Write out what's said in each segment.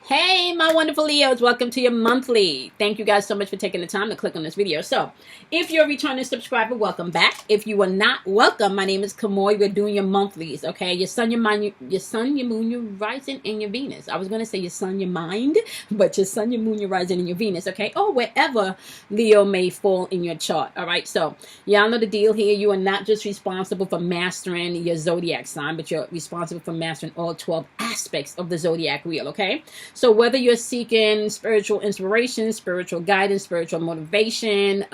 Hey, my wonderful Leos, welcome to your monthly. Thank you guys so much for taking the time to click on this video. So, if you're a returning subscriber, welcome back. If you are not, welcome. My name is Cosmo. We're doing your monthlies, okay? Your sun, your mind, your sun, your moon, your rising, and your Venus. I was going to say your sun, your mind, but your sun, your moon, your rising, and your Venus, okay? Or wherever Leo may fall in your chart, all right? So, y'all know the deal here. You are not just responsible for mastering your zodiac sign, but you're responsible for mastering all 12 aspects of the zodiac wheel, okay? So whether you're seeking spiritual inspiration, spiritual guidance, spiritual motivation,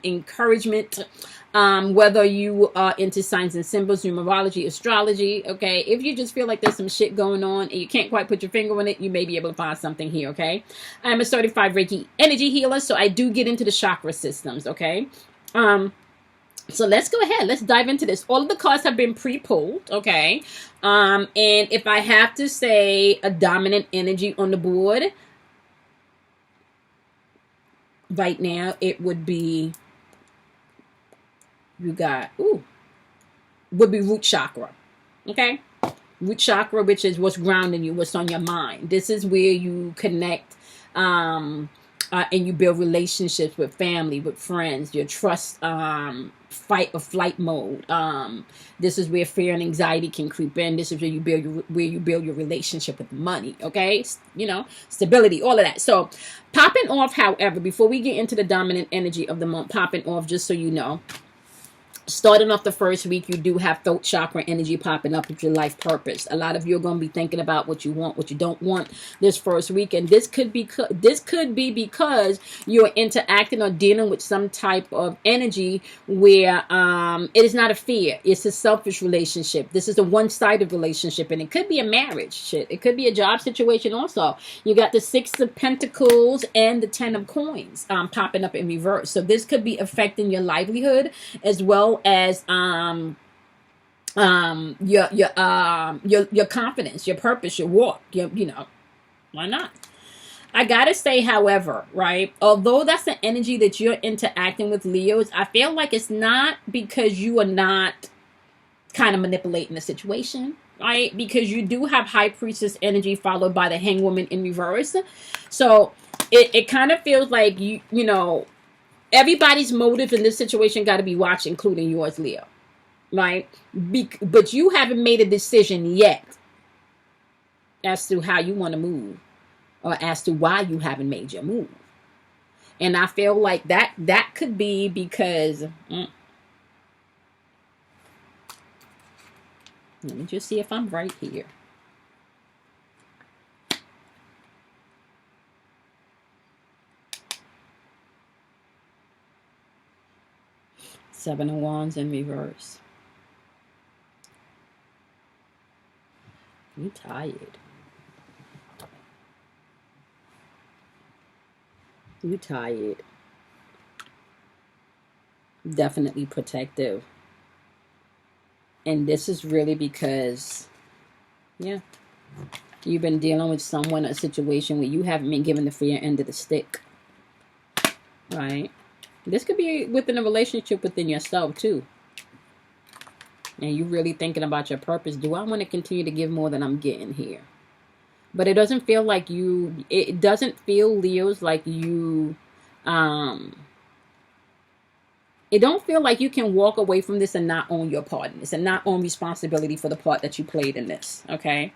encouragement, whether you are into signs and symbols, numerology, astrology, okay, if you just feel like there's some shit going on and you can't quite put your finger on it, you may be able to find something here, okay? I'm a certified Reiki energy healer, so I do get into the chakra systems, okay? So let's go ahead. Let's dive into this. All of the cards have been pre-pulled, okay? And if I have to say a dominant energy on the board right now, it would be, would be root chakra, okay? Root chakra, which is what's grounding you, what's on your mind. This is where you connect, and you build relationships with family, with friends, your trust, fight or flight mode. This is where fear and anxiety can creep in. This is where you build your relationship with money, okay? You know, stability, all of that. So popping off, however, before we get into the dominant energy of the month, popping off, just so you know, starting off the first week, you do have throat chakra energy popping up with your life purpose. A lot of you are going to be thinking about what you want, what you don't want this first week, and this could be because you're interacting or dealing with some type of energy where it is not a fear, it's a selfish relationship. This is a one-sided relationship, and it could be a marriage. Shit, it could be a job situation also. You got the Six of Pentacles and the Ten of Coins popping up in reverse. So this could be affecting your livelihood as well as your confidence, your purpose, your walk. You know, why not? I gotta say, however, right, although that's the energy that you're interacting with, Leos, I feel like it's not because you are not kind of manipulating the situation, right? Because you do have High Priestess energy followed by the Hangwoman in reverse. So it kind of feels like you know, everybody's motive in this situation got to be watched, including yours, Leo, right? But you haven't made a decision yet as to how you want to move or as to why you haven't made your move. And I feel like that could be because... let me just see if I'm right here. Seven of Wands in reverse. You tired. You tired. Definitely protective. And this is really because, yeah, you've been dealing with someone, a situation where you haven't been given the fair end of the stick. Right? This could be within a relationship within yourself, too. And you're really thinking about your purpose. Do I want to continue to give more than I'm getting here? But it doesn't feel like you... It doesn't feel, Leos, like you... It don't feel like you can walk away from this and not own your part in this. And not own responsibility for the part that you played in this. Okay?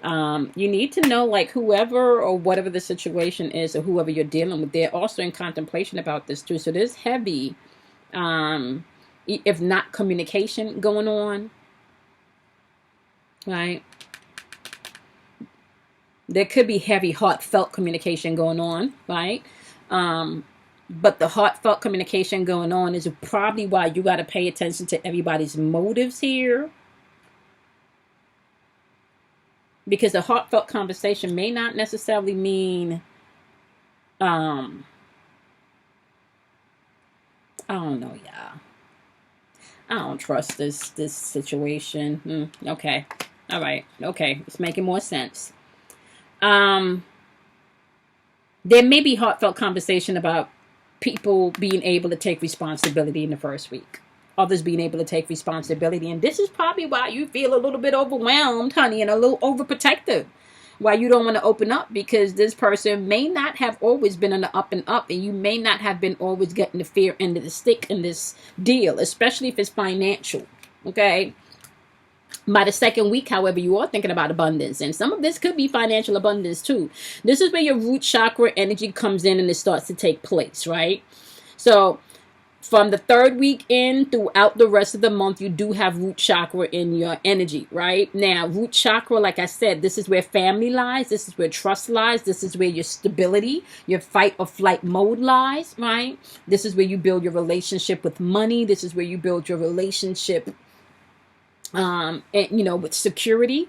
You need to know, like, whoever or whatever the situation is, or whoever you're dealing with, they're also in contemplation about this too. So there's heavy, if not communication going on, right? There could be heavy, heartfelt communication going on, right? But the heartfelt communication going on is probably why you got to pay attention to everybody's motives here. Because a heartfelt conversation may not necessarily mean, I don't know, y'all. I don't trust this situation. Okay. All right. Okay. It's making more sense. There may be heartfelt conversation about people being able to take responsibility in the first week. Others being able to take responsibility. And this is probably why you feel a little bit overwhelmed, honey, and a little overprotective. why you don't want to open up, because this person may not have always been on the up and up, and you may not have been always getting the fair end of the stick in this deal, especially if it's financial. Okay. By the second week, however, you are thinking about abundance, and some of this could be financial abundance too. This is where your root chakra energy comes in and it starts to take place, right? So from the third week in throughout the rest of the month, you do have root chakra in your energy, right? Now, root chakra, like I said, this is where family lies. This is where trust lies. This is where your stability, your fight or flight mode lies, right? This is where you build your relationship with money. This is where you build your relationship and, with security,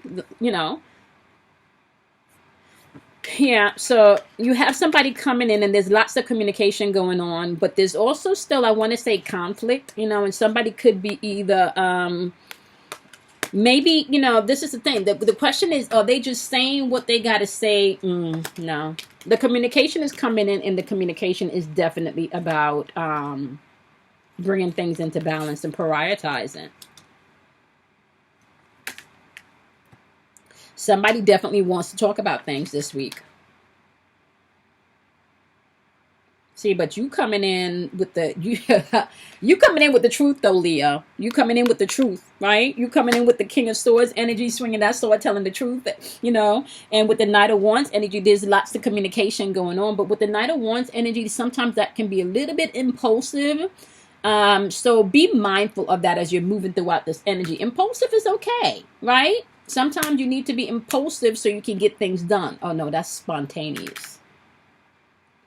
Yeah, so you have somebody coming in and there's lots of communication going on, but there's also still, I want to say, conflict, and somebody could be either, maybe, this is the thing. The question is, are they just saying what they got to say? No. The communication is coming in, and the communication is definitely about bringing things into balance and prioritizing. Somebody definitely wants to talk about things this week. See, but you coming in with the you coming in with the truth though, Leo. You coming in with the truth, right? You coming in with the King of Swords energy, swinging that sword, telling the truth, And with the Knight of Wands energy, there's lots of communication going on. But with the Knight of Wands energy, sometimes that can be a little bit impulsive. So be mindful of that as you're moving throughout this energy. Impulsive is okay, right? Sometimes you need to be impulsive so you can get things done. Oh, no, that's spontaneous.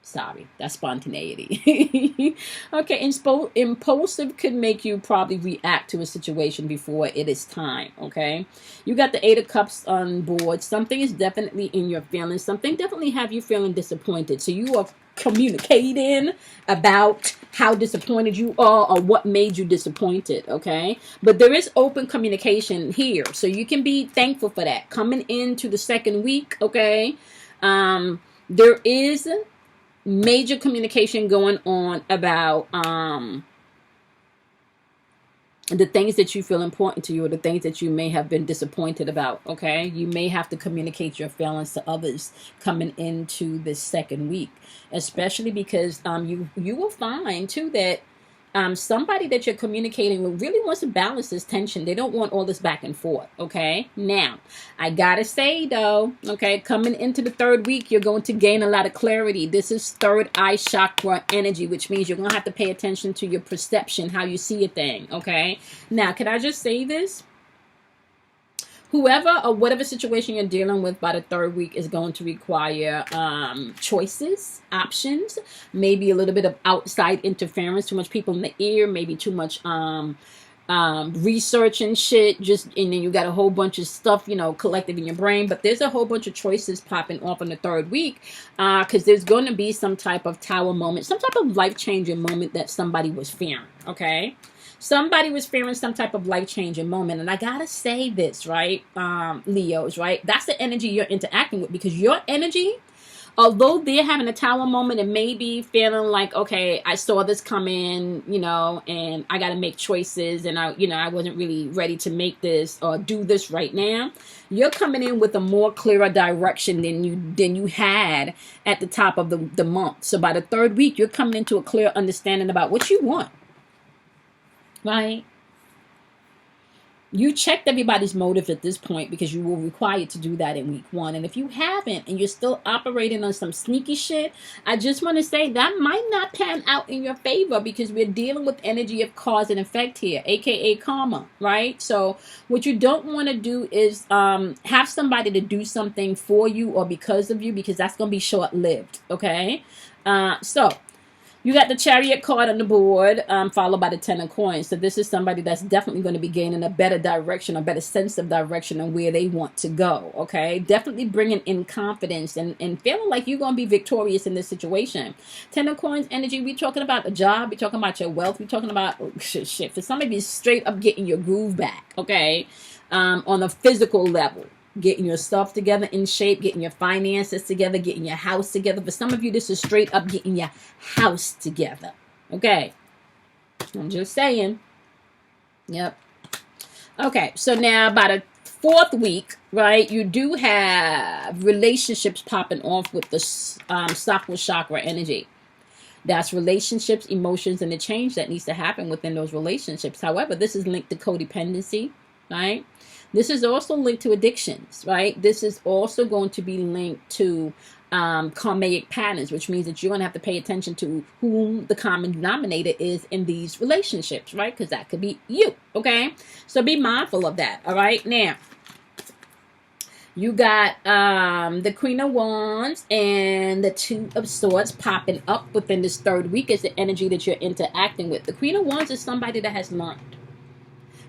Sorry, that's spontaneity. Okay, impulsive could make you probably react to a situation before it is time, okay? You got the Eight of Cups on board. Something is definitely in your feelings. Something definitely have you feeling disappointed. So you are communicating about how disappointed you are or what made you disappointed, okay? But there is open communication here, so you can be thankful for that. Coming into the second week, okay? There is major communication going on about the things that you feel important to you, or the things that you may have been disappointed about, okay? You may have to communicate your feelings to others coming into this second week, especially because you will find too that somebody that you're communicating with really wants to balance this tension. They don't want all this back and forth, okay? Now, I gotta say though, okay, coming into the third week, you're going to gain a lot of clarity. This is third eye chakra energy, which means you're going to have to pay attention to your perception, how you see a thing, okay? Now, can I just say this? Whoever or whatever situation you're dealing with by the third week is going to require choices, options, maybe a little bit of outside interference, too much people in the ear, maybe too much research and shit, and then you got a whole bunch of stuff, collected in your brain. But there's a whole bunch of choices popping off in the third week because there's going to be some type of tower moment, some type of life-changing moment that somebody was fearing, okay? Somebody was fearing some type of life-changing moment. And I gotta say this, right, Leos, right? That's the energy you're interacting with, because your energy, although they're having a tower moment and maybe feeling like, okay, I saw this come in, and I got to make choices, and I wasn't really ready to make this or do this right now. You're coming in with a more clearer direction than you had at the top of the month. So by the third week, you're coming into a clear understanding about what you want. Right? You checked everybody's motive at this point, because you were required to do that in week one. And if you haven't, and you're still operating on some sneaky shit, I just want to say that might not pan out in your favor, because we're dealing with energy of cause and effect here, aka karma, right? So what you don't want to do is have somebody to do something for you or because of you, because that's going to be short-lived, okay? So you got the Chariot card on the board, followed by the Ten of Coins. So this is somebody that's definitely going to be gaining a better direction, a better sense of direction on where they want to go, okay? Definitely bringing in confidence and feeling like you're going to be victorious in this situation. Ten of Coins energy, we're talking about a job, we're talking about your wealth, we're talking about, shit. For some of you, straight up getting your groove back, okay? On a physical level. Getting your stuff together in shape, getting your finances together, getting your house together. For some of you, this is straight up getting your house together. Okay. I'm just saying. Yep. Okay. So now by the fourth week, right, you do have relationships popping off with the sacral chakra energy. That's relationships, emotions, and the change that needs to happen within those relationships. However, this is linked to codependency, right? This is also linked to addictions, right? This is also going to be linked to karmic patterns, which means that you're going to have to pay attention to whom the common denominator is in these relationships, right? Because that could be you, okay? So be mindful of that, all right? Now, you got the Queen of Wands and the Two of Swords popping up within this third week as the energy that you're interacting with. The Queen of Wands is somebody that has learned.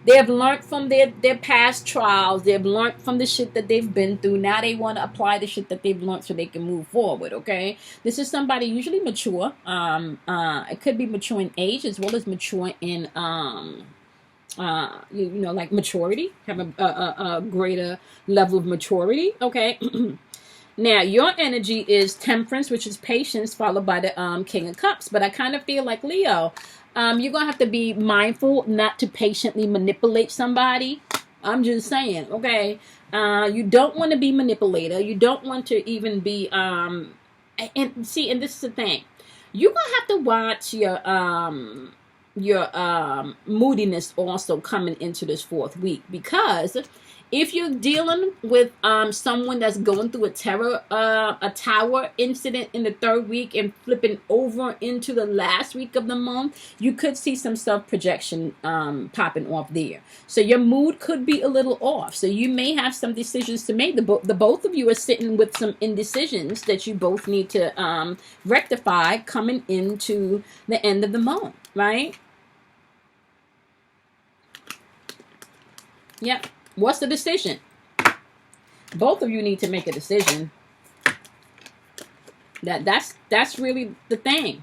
They have learned from their past trials. They've learned from the shit that they've been through. Now they want to apply the shit that they've learned so they can move forward, okay? This is somebody usually mature. It could be mature in age as well as mature in, like maturity. Have a greater level of maturity, okay? Now, your energy is temperance, which is patience, followed by the King of Cups. But I kind of feel like, Leo, you're going to have to be mindful not to patiently manipulate somebody. I'm just saying, okay? You don't want to be manipulator. You don't want to even be, and this is the thing. You're going to have to watch your moodiness also coming into this fourth week, because if you're dealing with someone that's going through a tower incident in the third week and flipping over into the last week of the month, you could see some self-projection popping off there. So your mood could be a little off. So you may have some decisions to make. The both of you are sitting with some indecisions that you both need to rectify coming into the end of the month, right? Yep. What's the decision? Both of you need to make a decision. That's really the thing.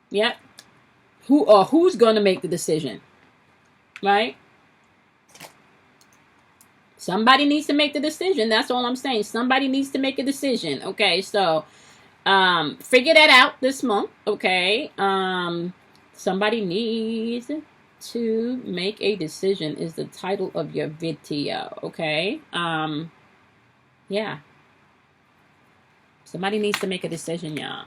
Yep. Who's going to make the decision? Right? Somebody needs to make the decision. That's all I'm saying. Somebody needs to make a decision. Okay, so figure that out this month. Okay. Somebody needs to make a decision is the title of your video, okay? Yeah. Somebody needs to make a decision, y'all.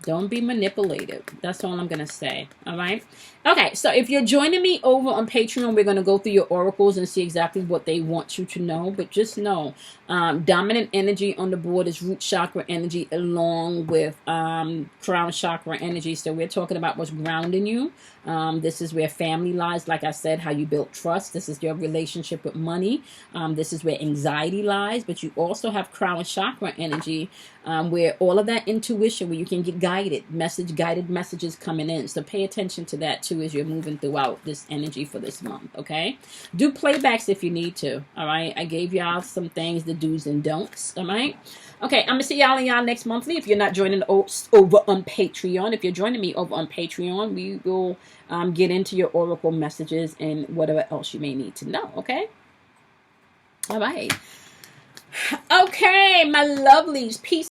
Don't be manipulated. That's all I'm going to say, all right? Okay, so if you're joining me over on Patreon, we're going to go through your oracles and see exactly what they want you to know. But just know, dominant energy on the board is root chakra energy along with crown chakra energy. So we're talking about what's grounding you. This is where family lies. Like I said, how you build trust. This is your relationship with money. This is where anxiety lies. But you also have crown chakra energy, where all of that intuition, where you can get guided messages coming in. So pay attention to that too as you're moving throughout this energy for this month, okay? Do playbacks if you need to, all right? I gave y'all some things, the do's and don'ts, all right? Okay, I'm going to see y'all next monthly. If you're not joining over on Patreon, if you're joining me over on Patreon, we will get into your oracle messages and whatever else you may need to know, okay? All right. Okay, my lovelies, peace.